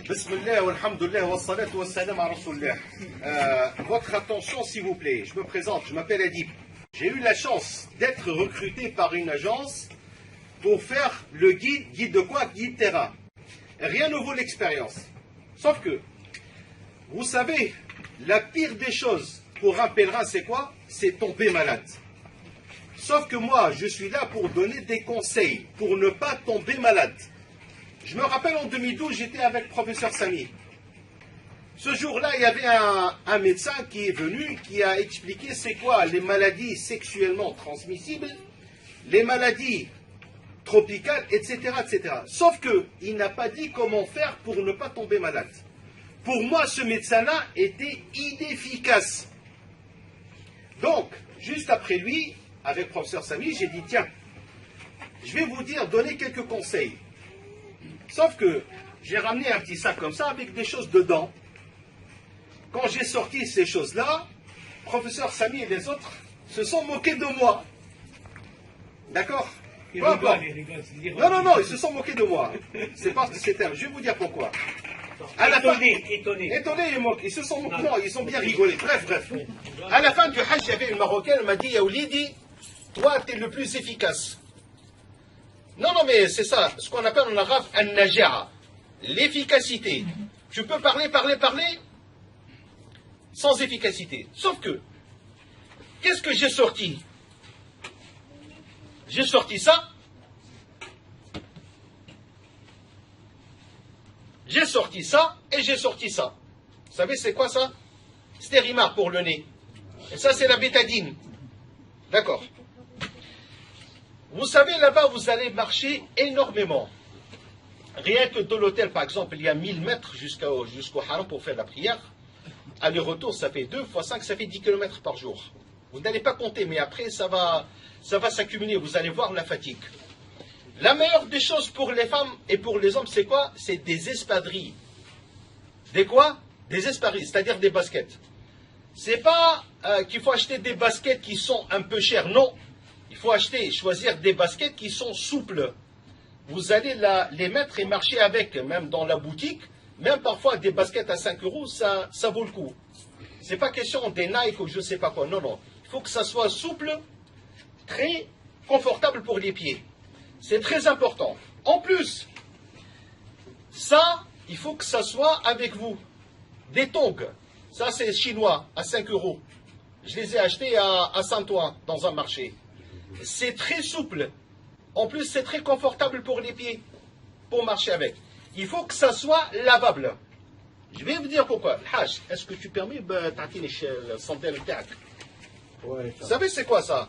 Bismillah, alhamdulillah, wa salatu wa salam à Rasulullah. Votre attention s'il vous plaît, je me présente, je m'appelle Adib. J'ai eu la chance d'être recruté par une agence pour faire le guide de quoi? Guide terrain. Rien ne vaut l'expérience. Sauf que, vous savez, la pire des choses pour un pèlerin c'est quoi? C'est tomber malade. Sauf que moi, je suis là pour donner des conseils, pour ne pas tomber malade. Je me rappelle en 2012, j'étais avec professeur Sami. Ce jour-là, il y avait un médecin qui est venu, qui a expliqué c'est quoi les maladies sexuellement transmissibles, les maladies tropicales, etc., etc. Sauf qu'il n'a pas dit comment faire pour ne pas tomber malade. Pour moi, ce médecin-là était inefficace. Donc, juste après lui, avec professeur Sami, j'ai dit, tiens, je vais vous donner quelques conseils. Sauf que j'ai ramené un petit sac comme ça avec des choses dedans. Quand j'ai sorti ces choses-là, professeur Sami et les autres se sont moqués de moi. D'accord? Non, non, ils se sont moqués de moi. C'est parce que c'était... Je vais vous dire pourquoi. À la étonné et moqué. Ils se sont moqués. Non, ils ont bien rigolé. Bref. À la fin du Hajj, il y avait une Marocaine, elle m'a dit, Yaoulidi, toi, tu es le plus efficace. Non, mais c'est ça, ce qu'on appelle en arabe an-naja'a, l'efficacité. Tu peux parler, sans efficacité. Sauf que, qu'est-ce que j'ai sorti? J'ai sorti ça. J'ai sorti ça et j'ai sorti ça. Vous savez c'est quoi ça? Stérimar pour le nez. Et ça c'est la bétadine. D'accord. Vous savez, là-bas, vous allez marcher énormément. Rien que de l'hôtel, par exemple, il y a 1000 mètres jusqu'au haram pour faire la prière. Aller-retour, ça fait 2 fois 5, ça fait 10 km par jour. Vous n'allez pas compter, mais après, ça va s'accumuler. Vous allez voir la fatigue. La meilleure des choses pour les femmes et pour les hommes, c'est quoi? C'est des espadrilles. Des quoi? Des espadrilles, c'est-à-dire des baskets. C'est pas qu'il faut acheter des baskets qui sont un peu chères, non. Il faut choisir des baskets qui sont souples. Vous allez les mettre et marcher avec, même dans la boutique. Même parfois des baskets à 5 euros, ça vaut le coup. C'est pas question des Nike ou je sais pas quoi. Non. Il faut que ça soit souple, très confortable pour les pieds. C'est très important. En plus, ça, il faut que ça soit avec vous. Des tongs. Ça, c'est chinois, à 5 euros. Je les ai achetés à Saint-Ouen, dans un marché. C'est très souple. En plus, c'est très confortable pour les pieds, pour marcher avec. Il faut que ça soit lavable. Je vais vous dire pourquoi. Haj, est-ce que tu permets تعطيني الصندل بتاعك? Vous savez c'est quoi ça?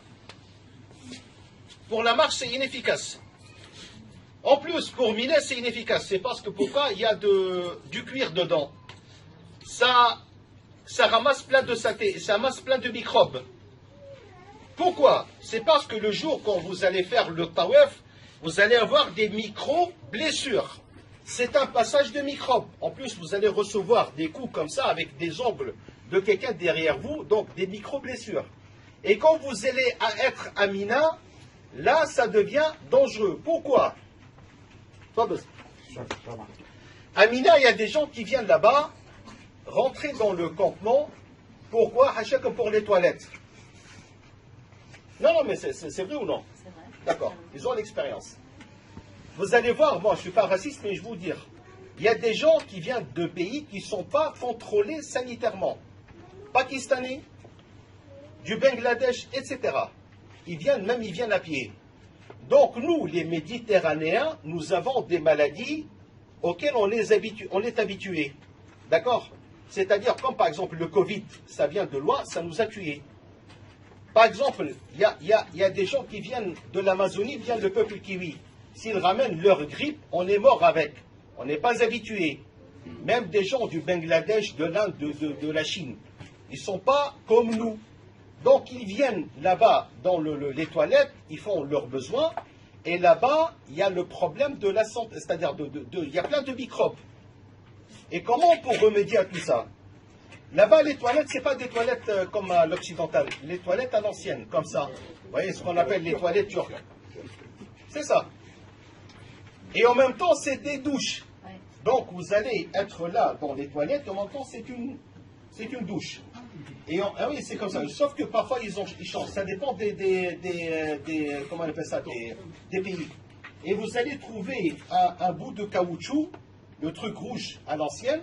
Pour la marche, c'est inefficace. En plus, pour miner, c'est inefficace. C'est parce que pourquoi? Il y a du cuir dedans. Ça ramasse plein de saleté, ça ramasse plein de microbes. Pourquoi? C'est parce que le jour quand vous allez faire le tawaf, vous allez avoir des micro-blessures. C'est un passage de microbes. En plus, vous allez recevoir des coups comme ça avec des ongles de quelqu'un derrière vous, donc des micro-blessures. Et quand vous allez être à Mina, là, ça devient dangereux. Pourquoi? À Mina, il y a des gens qui viennent là-bas, rentrer dans le campement. Pourquoi? Comme pour les toilettes. Non, mais c'est vrai ou non? C'est vrai. D'accord, ils ont l'expérience. Vous allez voir, moi je ne suis pas raciste, mais je vais vous dire, il y a des gens qui viennent de pays qui ne sont pas contrôlés sanitairement. Pakistanais, du Bangladesh, etc. Ils viennent à pied. Donc nous, les Méditerranéens, nous avons des maladies auxquelles on est habitués. D'accord? C'est-à-dire, comme par exemple le Covid, ça vient de loin, ça nous a tués. Par exemple, il y a des gens qui viennent de l'Amazonie, viennent le peuple kiwi. S'ils ramènent leur grippe, on est mort avec. On n'est pas habitué. Même des gens du Bangladesh, de l'Inde, de la Chine. Ils ne sont pas comme nous. Donc ils viennent là-bas dans les toilettes, ils font leurs besoins. Et là-bas, il y a le problème de la santé. C'est-à-dire, il y a plein de microbes. Et comment on peut remédier à tout ça? Là-bas, les toilettes, ce n'est pas des toilettes comme à l'occidental. Les toilettes à l'ancienne, comme ça. Vous voyez ce qu'on appelle les toilettes turques. C'est ça. Et en même temps, c'est des douches. Donc vous allez être là dans les toilettes, et en même temps c'est une douche. Ah oui, c'est comme ça. Sauf que parfois ils changent. Ça dépend comment on appelle ça, des pays. Et vous allez trouver un bout de caoutchouc, le truc rouge à l'ancienne.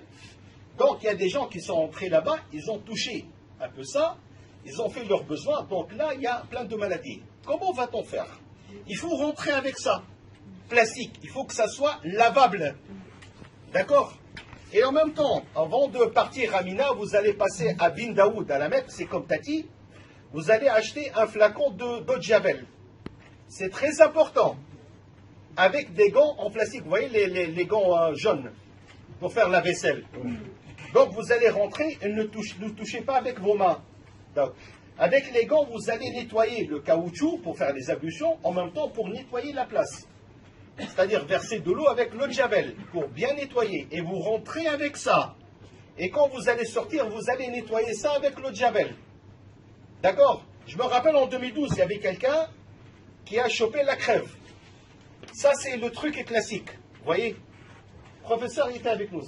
Donc il y a des gens qui sont entrés là-bas, ils ont touché un peu ça, ils ont fait leurs besoins. Donc là, il y a plein de maladies. Comment va-t-on faire? Il faut rentrer avec ça, plastique. Il faut que ça soit lavable. D'accord? Et en même temps, avant de partir à Mina, vous allez passer à Bin Daoud, à la Mecque, c'est comme Tati. Vous allez acheter un flacon d'eau de Javel. C'est très important. Avec des gants en plastique. Vous voyez les gants jaunes pour faire la vaisselle. Donc vous allez rentrer et ne touchez pas avec vos mains. Donc, avec les gants, vous allez nettoyer le caoutchouc pour faire les ablutions, en même temps pour nettoyer la place. C'est-à-dire verser de l'eau avec l'eau de Javel pour bien nettoyer. Et vous rentrez avec ça. Et quand vous allez sortir, vous allez nettoyer ça avec l'eau de Javel. D'accord? Je me rappelle en 2012, il y avait quelqu'un qui a chopé la crève. Ça, c'est le truc classique. Vous voyez? Le professeur il était avec nous.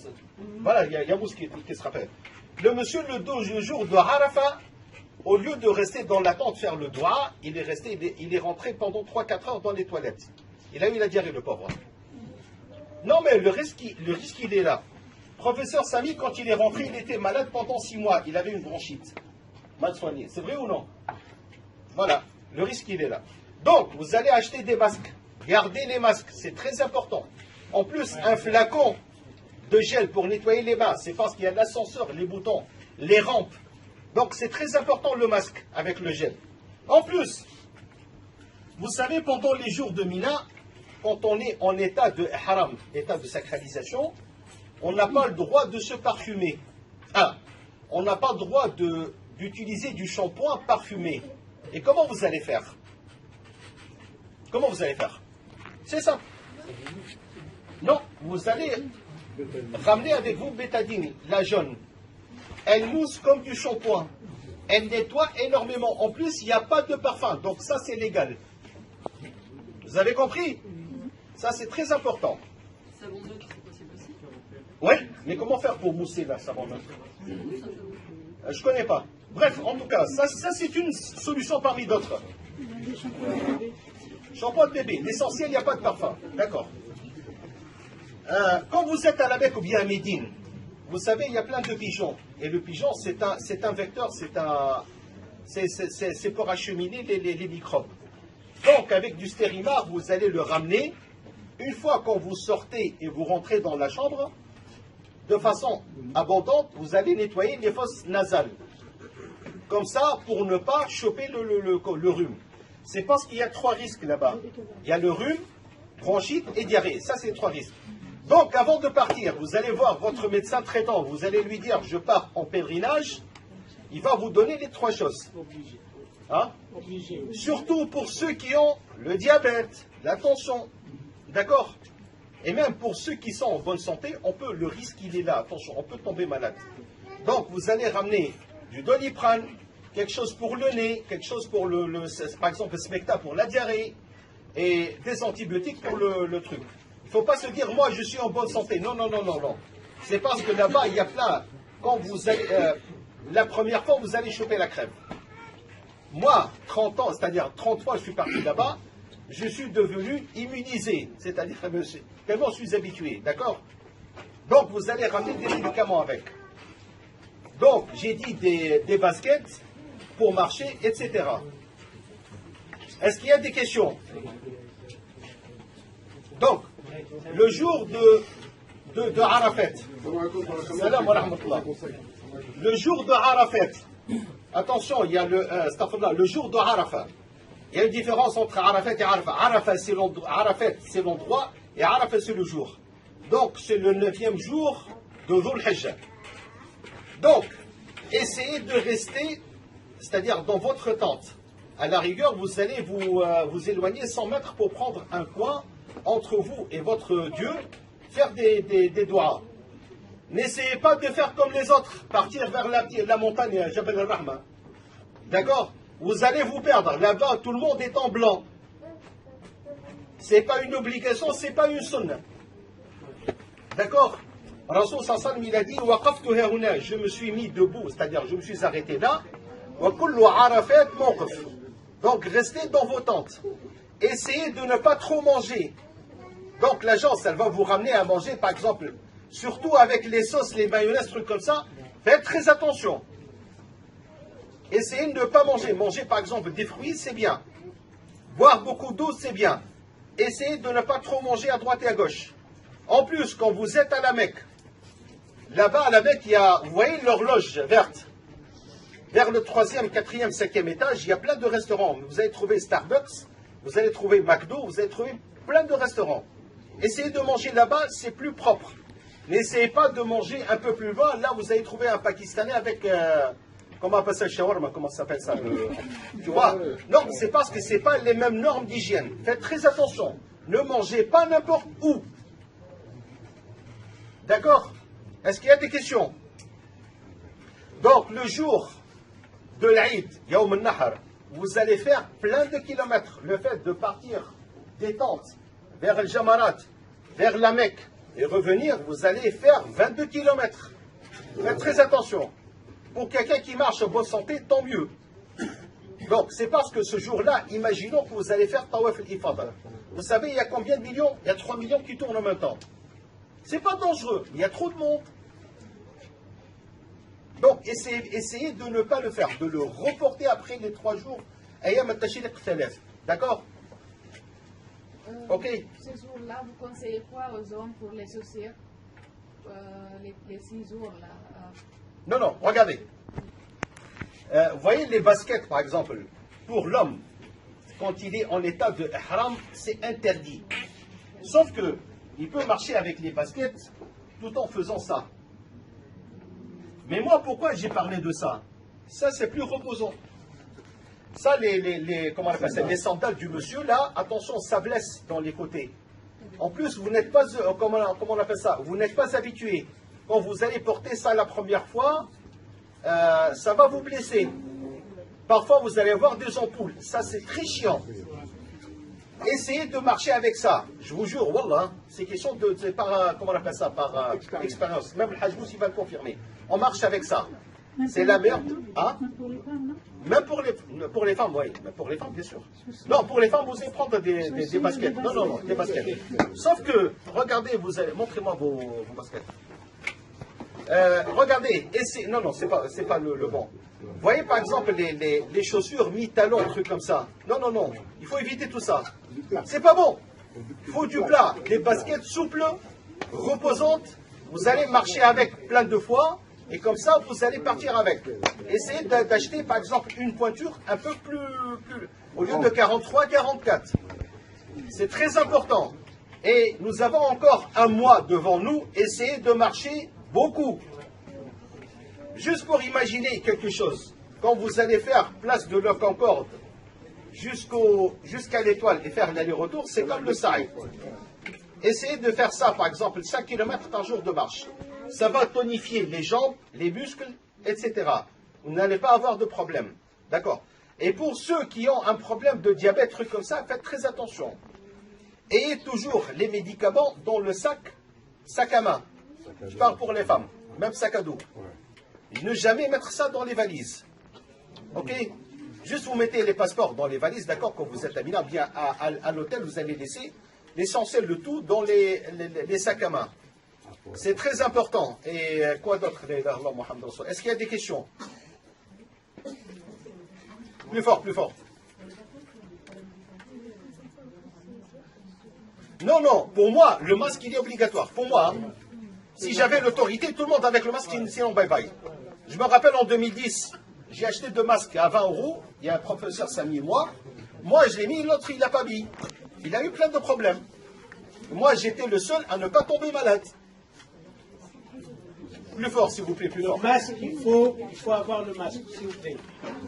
Voilà, il y a Mousse qui se rappelle. Le monsieur, le jour de Arafat, au lieu de rester dans la tente faire le doigt, il est rentré pendant 3-4 heures dans les toilettes. Il a eu la diarrhée, le pauvre. Non, mais le risque, il est là. Professeur Samy, quand il est rentré, il était malade pendant 6 mois. Il avait une bronchite. Mal soignée. C'est vrai ou non? Voilà, le risque, il est là. Donc, vous allez acheter des masques. Gardez les masques, c'est très important. En plus, un flacon de gel pour nettoyer les mains, c'est parce qu'il y a l'ascenseur, les boutons, les rampes. Donc, c'est très important le masque avec le gel. En plus, vous savez, pendant les jours de Mina, quand on est en état de haram, état de sacralisation, on n'a pas le droit de se parfumer. On n'a pas le droit d'utiliser du shampoing parfumé. Et comment vous allez faire? Comment vous allez faire? C'est ça. Non, vous allez ramener avec vous bétadine, la jaune. Elle mousse comme du shampoing. Elle nettoie énormément. En plus, il n'y a pas de parfum. Donc ça, c'est légal. Vous avez compris? Ça, c'est très important. Savon neutre, c'est possible aussi? Oui, mais comment faire pour mousser la savon neutre? Je ne connais pas. Bref, en tout cas, ça c'est une solution parmi d'autres. Shampoing de bébé. L'essentiel, il n'y a pas de parfum. D'accord. Quand vous êtes à la Mecque ou bien à Médine, vous savez, il y a plein de pigeons. Et le pigeon, c'est un vecteur, c'est pour acheminer les microbes. Donc, avec du stérimar, vous allez le ramener. Une fois quand vous sortez et vous rentrez dans la chambre, de façon abondante, vous allez nettoyer les fosses nasales. Comme ça, pour ne pas choper le rhume. C'est parce qu'il y a 3 risques là-bas. Il y a le rhume, bronchite et diarrhée. Ça, c'est les 3 risques. Donc, avant de partir, vous allez voir votre médecin traitant. Vous allez lui dire, je pars en pèlerinage. Il va vous donner les 3 choses. Hein? Surtout pour ceux qui ont le diabète, la tension. D'accord? Et même pour ceux qui sont en bonne santé, le risque il est là. Attention, on peut tomber malade. Donc vous allez ramener du Doliprane, quelque chose pour le nez, quelque chose pour par exemple le Smecta pour la diarrhée, et des antibiotiques pour le truc. Il ne faut pas se dire, moi je suis en bonne santé. Non, non, non, non, non. C'est parce que là-bas, il y a plein. Quand vous allez, la première fois, vous allez choper la crève. Moi, 30 ans, c'est-à-dire 30 fois, je suis parti là-bas, je suis devenu immunisé. C'est-à-dire, tellement je suis habitué, d'accord? Donc, vous allez ramener des médicaments avec. Donc, j'ai dit des baskets pour marcher, etc. Est-ce qu'il y a des questions? Donc, le jour de Arafat, salam wa rahmatullah. Le jour de Arafat, attention, il y a le jour de Arafat. Il y a une différence entre Arafat et Arafat. Arafat, c'est l'endroit, et Arafat, c'est le jour. Donc, c'est le 9e jour de Dhul Hijjah. Donc, essayez de rester, c'est-à-dire dans votre tente. À la rigueur, vous allez vous éloigner 100 mètres pour prendre un coin entre vous et votre Dieu, faire des doigts. N'essayez pas de faire comme les autres, partir vers la montagne Jabal al-Rahma. D'accord? Vous allez vous perdre. Là-bas, tout le monde est en blanc. Ce n'est pas une obligation, ce n'est pas une sunna. D'accord? Rasoul sallam il a dit waqaftu hahuna, je me suis mis debout, c'est-à-dire je me suis arrêté là. Wa kullu arafat mawqif. Donc restez dans vos tentes. Essayez de ne pas trop manger. Donc l'agence, elle va vous ramener à manger, par exemple, surtout avec les sauces, les mayonnaises, trucs comme ça. Faites très attention. Essayez de ne pas manger. Manger par exemple des fruits, c'est bien. Boire beaucoup d'eau, c'est bien. Essayez de ne pas trop manger à droite et à gauche. En plus, quand vous êtes à la Mecque, là-bas à la Mecque, il y a, vous voyez l'horloge verte. Vers le 3e, 4e, 5e étage, il y a plein de restaurants. Vous allez trouver Starbucks, vous allez trouver McDo, vous allez trouver plein de restaurants. Essayez de manger là-bas, c'est plus propre. N'essayez pas de manger un peu plus bas. Là, vous allez trouver un Pakistanais avec... comment on appelle ça, le shawarma? Comment ça s'appelle ça? Tu vois? Non, c'est parce que ce n'est pas les mêmes normes d'hygiène. Faites très attention. Ne mangez pas n'importe où. D'accord? Est-ce qu'il y a des questions? Donc, le jour de l'Aïd, Yawm al-Nahar, vous allez faire plein de kilomètres. Le fait de partir des tentes vers le Jamarat, vers la Mecque, et revenir, vous allez faire 22 kilomètres. Faites très attention. Pour quelqu'un qui marche en bonne santé, tant mieux. Donc, c'est parce que ce jour-là, imaginons que vous allez faire Tawaf al-Ifada. Vous savez, il y a combien de millions? Il y a 3 millions qui tournent en même temps. C'est pas dangereux, il y a trop de monde. Donc, essayez de ne pas le faire, de le reporter après les 3 jours. Ayyam al-Tashriq Thalith. D'accord? Ok. Ce jour-là, vous conseillez quoi aux hommes pour les sorcières? Les 6 jours là. Non, non, regardez. Vous voyez les baskets, par exemple, pour l'homme, quand il est en état de ihram, c'est interdit. Sauf que il peut marcher avec les baskets tout en faisant ça. Mais moi, pourquoi j'ai parlé de ça? Ça, c'est plus reposant. Ça, comment on appelle ça, les sandales du monsieur, là, attention, ça blesse dans les côtés. En plus, vous n'êtes pas, comment on appelle ça, vous n'êtes pas habitué. Quand vous allez porter ça la première fois, ça va vous blesser. Parfois, vous allez avoir des ampoules. Ça, c'est très chiant. Essayez de marcher avec ça. Je vous jure, wallah, c'est question de par, comment on appelle ça, par expérience. Même le Hajjous, il va le confirmer. On marche avec ça. C'est la merde. Hein? Même pour les femmes, oui. Même pour les femmes, bien sûr. Non, pour les femmes, vous allez prendre des baskets. Non, non, non, des baskets. Sauf que, regardez, vous allez, montrez-moi vos baskets. Regardez, non, non, c'est pas le bon. Vous voyez par exemple les chaussures mi-talons, un truc comme ça. Non, non, non, il faut éviter tout ça. C'est pas bon. Il faut du plat. Des baskets souples, reposantes. Vous allez marcher avec plein de fois. Et comme ça, vous allez partir avec. Essayez d'acheter par exemple une pointure un peu plus au lieu de 43, 44. C'est très important. Et nous avons encore un mois devant nous. Essayez de marcher beaucoup. Juste pour imaginer quelque chose, quand vous allez faire place de la Concorde jusqu'à l'étoile et faire l'aller-retour, c'est comme le sa'i. Essayez de faire ça, par exemple, 5 km par jour de marche. Ça va tonifier les jambes, les muscles, etc. Vous n'allez pas avoir de problème. D'accord? Et pour ceux qui ont un problème de diabète, truc comme ça, faites très attention. Ayez toujours les médicaments dans le sac à main. Je parle pour les femmes, même sac à dos. Ne jamais mettre ça dans les valises. Ok? Juste vous mettez les passeports dans les valises, d'accord? Quand vous êtes à Mina, bien à l'hôtel, vous allez laisser l'essentiel de tout dans les sacs à main. C'est très important. Et quoi d'autre? Est-ce qu'il y a des questions? Plus fort, plus fort. Non, non, pour moi, le masque, il est obligatoire. Pour moi, hein. Si j'avais l'autorité, tout le monde avec le masque, sinon bye bye. Je me rappelle en 2010, j'ai acheté 2 masques à 20 €. Il y a un professeur, Samy et moi. Moi, je l'ai mis, l'autre, il l'a pas mis. Il a eu plein de problèmes. Moi, j'étais le seul à ne pas tomber malade. Plus fort, s'il vous plaît, plus fort. Le masque, il faut avoir le masque, s'il vous plaît.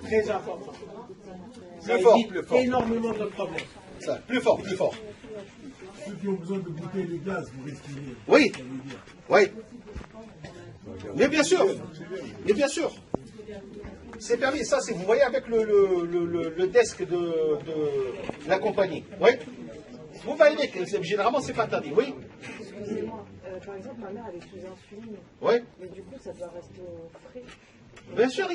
Très important. Ça évite énormément de problèmes. Ça, plus fort, plus fort. Ceux qui ont besoin de goûter les gaz pour respirer. Oui, oui. Mais bien sûr, mais bien sûr. C'est permis, ça, c'est, vous voyez, avec le desk de la compagnie. Oui. Vous voyez, généralement, c'est pas interdit, oui. Excusez-moi, par exemple, ma mère, elle est sous insuline. Oui. Mais du coup, ça doit rester au frais. Bien sûr,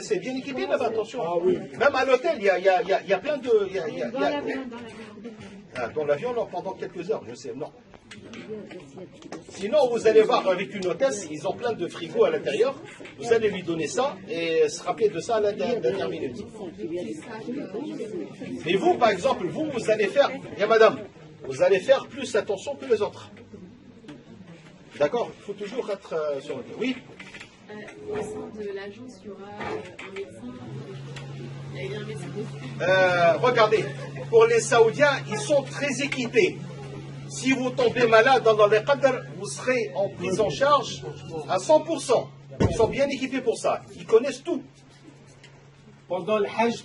c'est bien équipé là-bas, attention. Ah oui. Même à l'hôtel, il y a plein de... Dans l'avion. Ah, dans l'avion, non, pendant quelques heures, je sais, non. Sinon, vous allez voir avec une hôtesse, ils ont plein de frigos à l'intérieur. Vous allez lui donner ça et se rappeler de ça à la dernière minute. Mais vous, par exemple, vous allez faire, bien madame, vous allez faire plus attention que les autres. D'accord? Il faut toujours être sur le... Oui? Au sein de l'agence, il y aura un médecin. Il y a un médecin. Regardez, pour les Saoudiens, ils sont très équipés. Si vous tombez malade dans les qadr, vous serez en prise en charge à 100%. Ils sont bien équipés pour ça. Ils connaissent tout. Pendant le Hajj,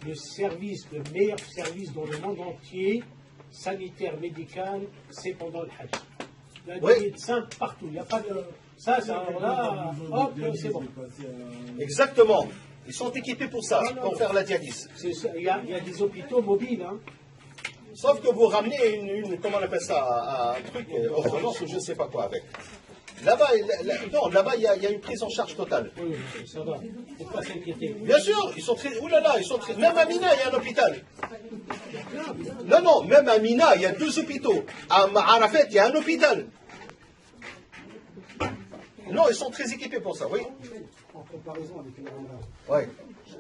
le meilleur service dans le monde entier, sanitaire, médical, c'est pendant le Hajj. Il y a des médecins partout. Il n'y a pas de... Ça, là, hop, c'est bon. Exactement. Ils sont équipés pour ça, pour faire la dialyse. Il y a des hôpitaux mobiles. Hein. Sauf que vous ramenez une comment on appelle ça, un truc, ordonnance ou je ne sais pas quoi avec. Là-bas, il y a une prise en charge totale. Oui, ça va. Il ne faut pas s'inquiéter. Bien sûr, ils sont très... Oulala, ils sont très... Même à Mina, il y a un hôpital. Non, même à Mina, il y a 2 hôpitaux. À Arafat, il y a un hôpital. Non, ils sont très équipés pour ça, oui. En comparaison avec une Rwanda. Oui.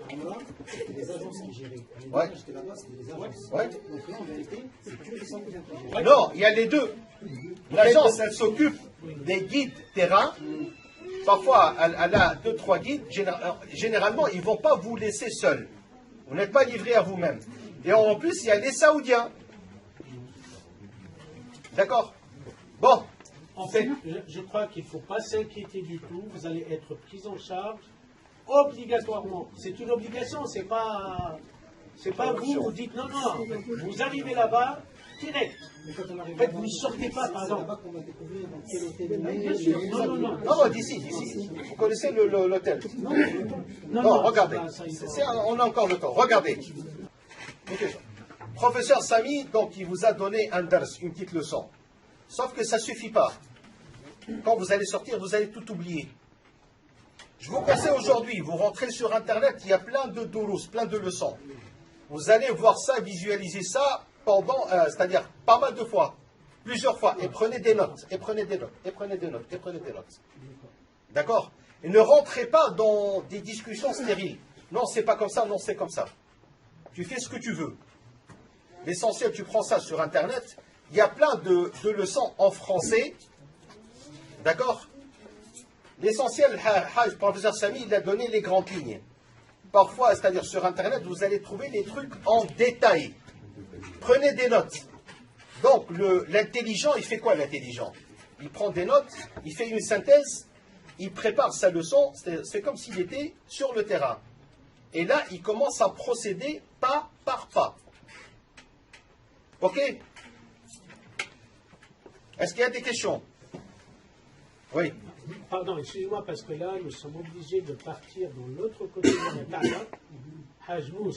Rwanda, c'était des agences qui géraient. Ouais. J'étais là-bas, c'était des agences. Ouais. Donc là, en vérité, c'est que des Saoudiens qui gèrent. Non, il y a les deux. L'agence, elle s'occupe des guides terrain. Parfois, elle a 2-3 guides. Généralement, ils ne vont pas vous laisser seul. Vous n'êtes pas livré à vous-même. Et en plus, il y a les Saoudiens. D'accord? Bon. En fait, je crois qu'il ne faut pas s'inquiéter du tout. Vous allez être pris en charge obligatoirement. C'est une obligation, c'est pas vous dites non. Vous arrivez là-bas direct. En fait, vous ne sortez pas, par exemple. Là-bas qu'on va découvrir dans quel hôtel on est. Bien sûr, non. Non, d'ici. Vous connaissez l'hôtel? Non, regardez. On a encore le temps. Regardez. Professeur Samy, donc, il vous a donné un dars, une petite leçon. Sauf que ça ne suffit pas. Quand vous allez sortir, vous allez tout oublier. Je vous conseille aujourd'hui, vous rentrez sur Internet, il y a plein de dourous, plein de leçons. Vous allez voir ça, visualiser ça pendant, c'est-à-dire pas mal de fois, plusieurs fois, et prenez des notes, et prenez des notes. D'accord? Et ne rentrez pas dans des discussions stériles. Non, c'est pas comme ça, non, c'est comme ça. Tu fais ce que tu veux. L'essentiel, tu prends ça sur Internet. Il y a plein de leçons en français. D'accord? L'essentiel, le professeur Samy, il a donné les grandes lignes. Parfois, c'est-à-dire sur Internet, vous allez trouver des trucs en détail. Prenez des notes. Donc, l'intelligent, il fait quoi l'intelligent? Il prend des notes, il fait une synthèse, il prépare sa leçon, c'est comme s'il était sur le terrain. Et là, il commence à procéder pas par pas. Ok? Est-ce qu'il y a des questions? Oui. Pardon, excusez-moi, parce que là, nous sommes obligés de partir dans l'autre côté de la Kaaba. Hajj Mous,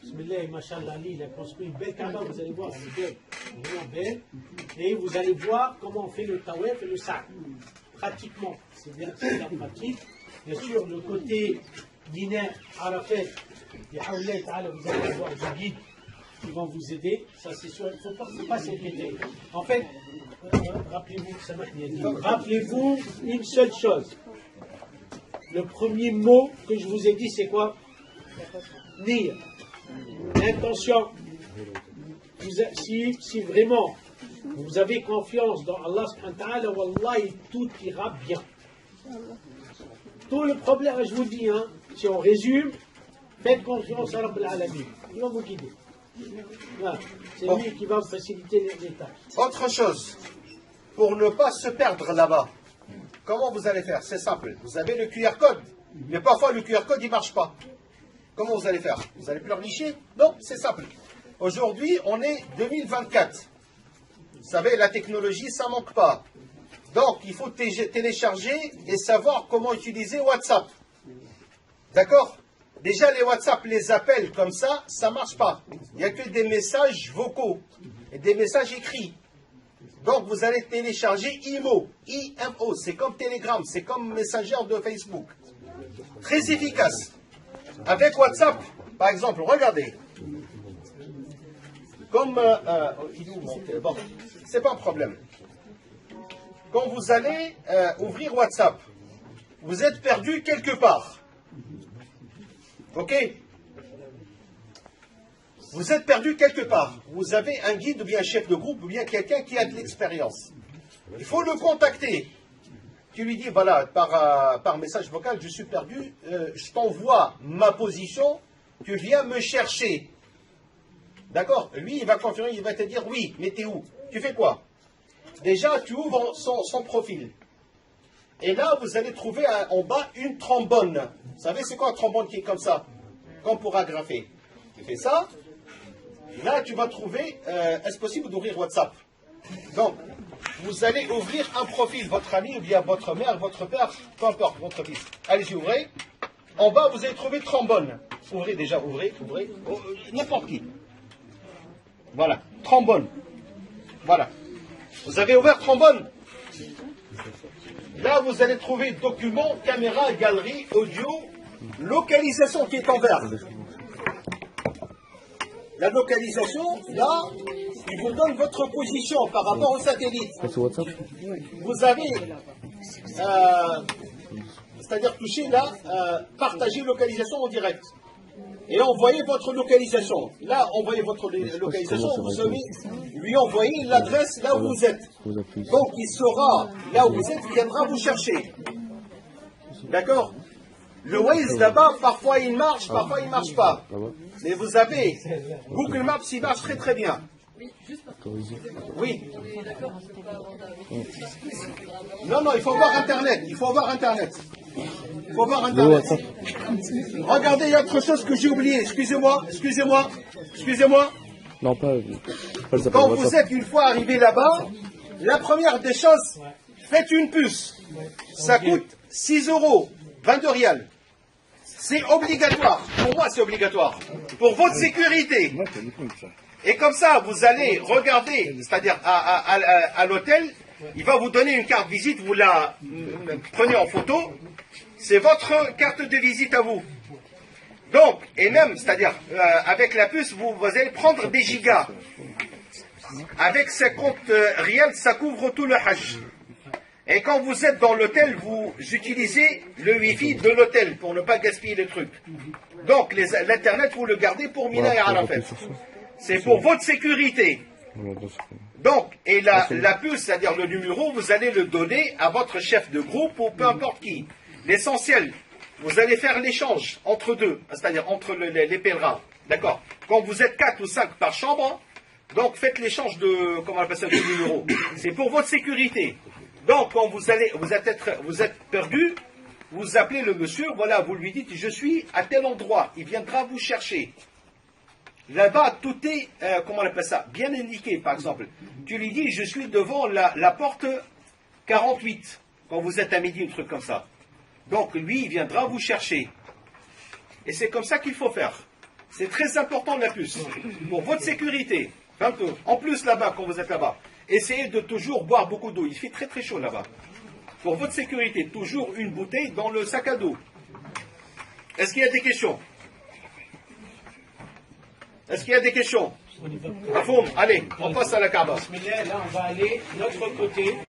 Bismillah, Mashallah, il a construit une belle Kaaba, vous allez voir, elle est belle, vraiment belle. Et vous allez voir comment on fait le tawaf et le sac. Pratiquement, c'est bien la pratique. Bien sûr, le côté Guinée, Arafat, et Hawla Ta'ala, vous allez avoir des guides qui vont vous aider, ça c'est sûr, il ne faut pas s'inquiéter. En fait, rappelez-vous une seule chose. Le premier mot que je vous ai dit, c'est quoi? Niya. L'intention. Si vraiment vous avez confiance dans Allah subhanahu wa ta'ala, wallahi, tout ira bien. Tout le problème, je vous dis, hein, si on résume, faites confiance à Rabb al-Alamin. Il va vous guider. Voilà. C'est lui qui va vous faciliter les tâches. Autre chose, pour ne pas se perdre là-bas, comment vous allez faire? C'est simple. Vous avez le QR code, mais parfois le QR code il ne marche pas. Comment vous allez faire? Vous allez pleurnicher? Non, c'est simple. Aujourd'hui, on est 2024. Vous savez, la technologie, ça ne manque pas. Donc, il faut télécharger et savoir comment utiliser WhatsApp. D'accord? Déjà, les WhatsApp, les appels comme ça ne marche pas. Il n'y a que des messages vocaux et des messages écrits. Donc vous allez télécharger IMO. IMO, c'est comme Telegram, c'est comme Messenger de Facebook. Très efficace. Avec WhatsApp, par exemple, regardez. Comme... bon, c'est pas un problème. Quand vous allez ouvrir WhatsApp, vous êtes perdu quelque part. Ok? Vous êtes perdu quelque part. Vous avez un guide ou bien un chef de groupe ou bien quelqu'un qui a de l'expérience. Il faut le contacter. Tu lui dis, voilà, par message vocal, je suis perdu, je t'envoie ma position, tu viens me chercher. D'accord? Lui, il va confirmer, il va te dire, oui, mais t'es où? Tu fais quoi? Déjà, tu ouvres son profil. Et là, vous allez trouver en bas une trombone. Vous savez, c'est quoi un trombone qui est comme ça? Comme pour agrafer. Tu fais ça. Là, tu vas trouver, est-ce possible d'ouvrir WhatsApp? Donc, vous allez ouvrir un profil, votre ami, ou bien votre mère, votre père, peu importe, votre fils. Allez-y, ouvrez. En bas, vous allez trouver trombone. Ouvrez déjà, ouvrez. N'importe qui. Voilà, trombone. Voilà. Vous avez ouvert trombone. Là, vous allez trouver document, caméra, galerie, audio, localisation qui est en vert. La localisation, là, il vous donne votre position par rapport au satellite. Vous avez, c'est-à-dire toucher là, partager localisation en direct. Et envoyer votre localisation. Là, envoyez votre localisation, vous allez lui envoyer l'adresse là où vous êtes. Donc, il sera là où vous êtes, il viendra vous chercher. D'accord? Le Waze là-bas, parfois il marche, parfois il ne marche pas. Mais vous avez Google Maps, il marche très très bien. Oui. Non, il faut avoir Internet. Il faut avoir Internet. Regardez, il y a autre chose que j'ai oublié. Excusez-moi. Non, pas quand vous êtes une fois arrivé là-bas, la première des choses, faites une puce. Ça coûte 6 €, 22 rials. C'est obligatoire. Pour moi, c'est obligatoire. Pour votre sécurité. Et comme ça, vous allez regarder, c'est-à-dire à l'hôtel, il va vous donner une carte visite, vous la prenez en photo. C'est votre carte de visite à vous. Donc, et même, c'est-à-dire, avec la puce, vous allez prendre des gigas. Avec 50 rials, ça couvre tout le Hajj. Et quand vous êtes dans l'hôtel, vous utilisez le Wi-Fi de l'hôtel pour ne pas gaspiller les trucs. Donc, l'Internet, vous le gardez pour Mina et Arafat. C'est pour votre sécurité. Donc, et la puce, c'est-à-dire le numéro, vous allez le donner à votre chef de groupe ou peu importe qui. L'essentiel, vous allez faire l'échange entre deux, c'est-à-dire entre les pèlerins. D'accord? Quand vous êtes 4 ou 5 par chambre, donc faites l'échange de, comment on appelle ça, de numéro. C'est pour votre sécurité. Donc, quand vous êtes perdu, vous appelez le monsieur, voilà, vous lui dites, je suis à tel endroit, il viendra vous chercher. Là-bas, tout est, comment on appelle ça, bien indiqué, par exemple. Tu lui dis, je suis devant la porte 48, quand vous êtes à midi, un truc comme ça. Donc, lui, il viendra vous chercher. Et c'est comme ça qu'il faut faire. C'est très important, la puce, pour votre sécurité. Donc, en plus, là-bas, quand vous êtes là-bas, essayez de toujours boire beaucoup d'eau. Il fait très très chaud là-bas. Pour votre sécurité, toujours une bouteille dans le sac à dos. Est-ce qu'il y a des questions? Afoum, allez, on passe à la Kaaba. Là, on va aller de l'autre côté.